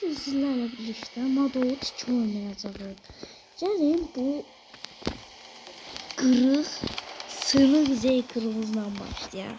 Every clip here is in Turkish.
Sizlerle birlikte Mado 2 oynayacağız. Yani bu kırık, sınık zeykırımızla başlayan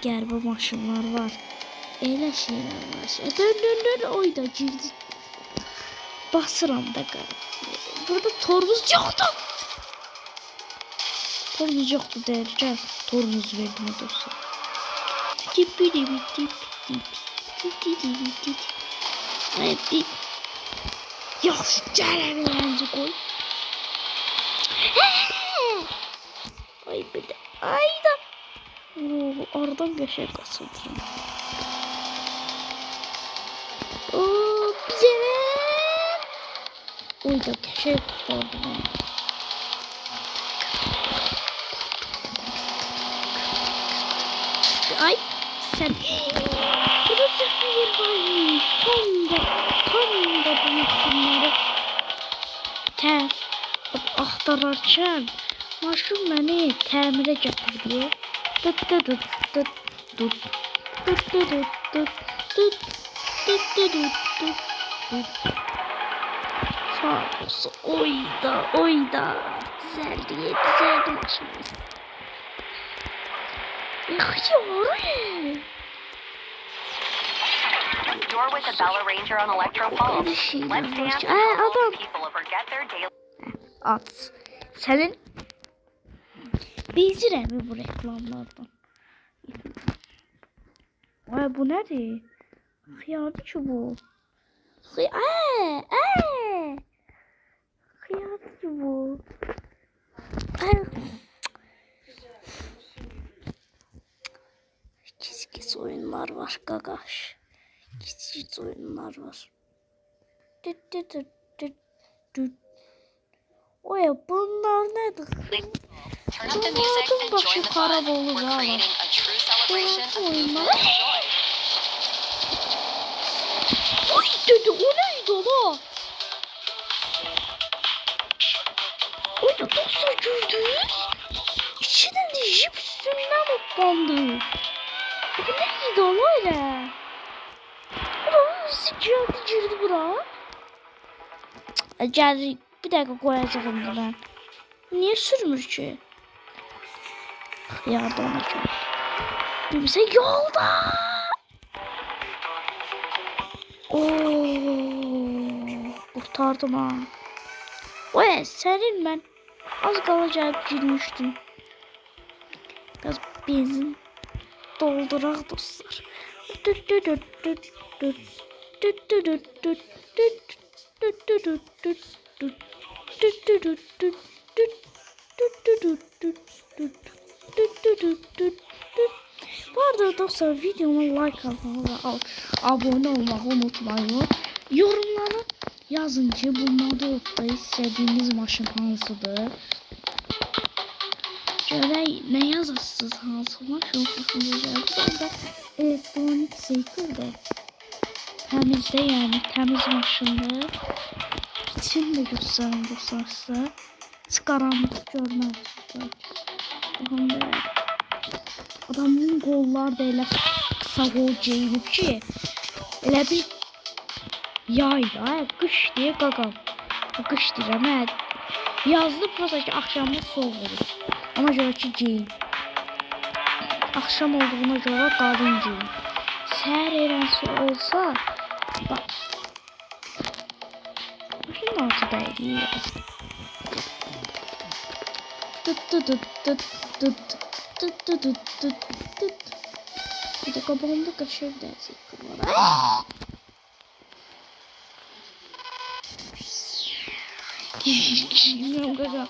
gerbe maşınlar var. Elə şeyler var. Dön oyda girdik. Basıram da burada torumuz yoktu. Torumuz yoktu derken torumuz verdim o dostum. Hadi. Yok şu cəhələ koy. Ay bir de. Ayda. Oradan qəşəng qaçırdım. Güzel. Oyda qəşəng qurtardım. Ay sen. Burada zahir varmış. Tam da bu şunları aktararken maşın beni təmirə gətirdi. Sağ olsun. Oyda. Düzeldi maşınımız. You're with the Bella Ranger on Electro Falls. Let's dance Adam. people will forget their daily... At. Senin bezirəm bu reklamlardan. Ay bu nədir? Xiyardı ki bu. Xiyardı ki bu. Gizgiz oyunlar var qaqaş. Gizgiz oyunlar var. Oya bunlar nedir? Turn up the music and join the fun. We're creating a true celebration of movement and joy. Oy dedi o neydi ola? Oy da dostlar gördünüz. İçinden de jip üstünden hoppandı. Bu neydi ola öyle? Ulan sıcağıdı girdi bura. Geldi bir dakika koyacağım bunu ben. Niye sürmür ki? Yardım edeceğim. Bize yolda. Kurtardım ha. Oy senin ben az kalacak girmiştim. Biraz benzin doldurak dostlar. Bu arada dostlar videoma like atmayı ve abone olmayı unutmayın. Yorumlara yazın ki bu modda istediğiniz maşın hansıdır. Şöyle ne yazarsınız hansı maşın hoşunuza geldi. Ben de elektronik zeytir de temizde yani temiz maşındır. İçini de göstereyim dostlar size. Karanlık görmezsiniz. Adamın qollar da elə qısa qol geyinib ki, elə bir yayda, qış deyə qaqam. Qış deyirəm, yazdı prosa ki, axşamda soğuk olur. Ona görə ki, geyin. Axşam olduğuna görə qadın geyin. Səhər eğlənsi olsa, bax. Başın altı dəyir. Bir de kabağımda kaşık dersi var. Bilmiyorum gaga.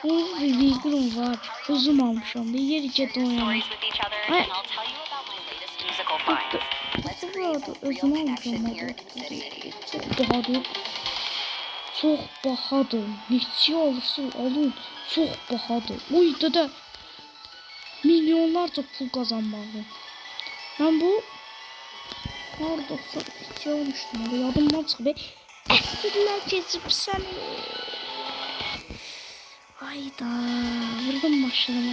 Bu bilgilerim var. Uzun almışım. Bir yer içe doyamam. Özüm almışım. Çok bahadır. Çok bahadır. Neçə alırsın alın. Çok bahadır. Oy dede. Milyonlarca pul kazanmalıyım. Ben bu orada şey olmuştum. Yadımdan çıkıp esirler kesip seni. Ayda vurdum başlarıma.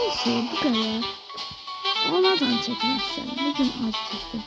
Neyse bu kadar. Olmazsan çekmezsen. Bugün az çektim.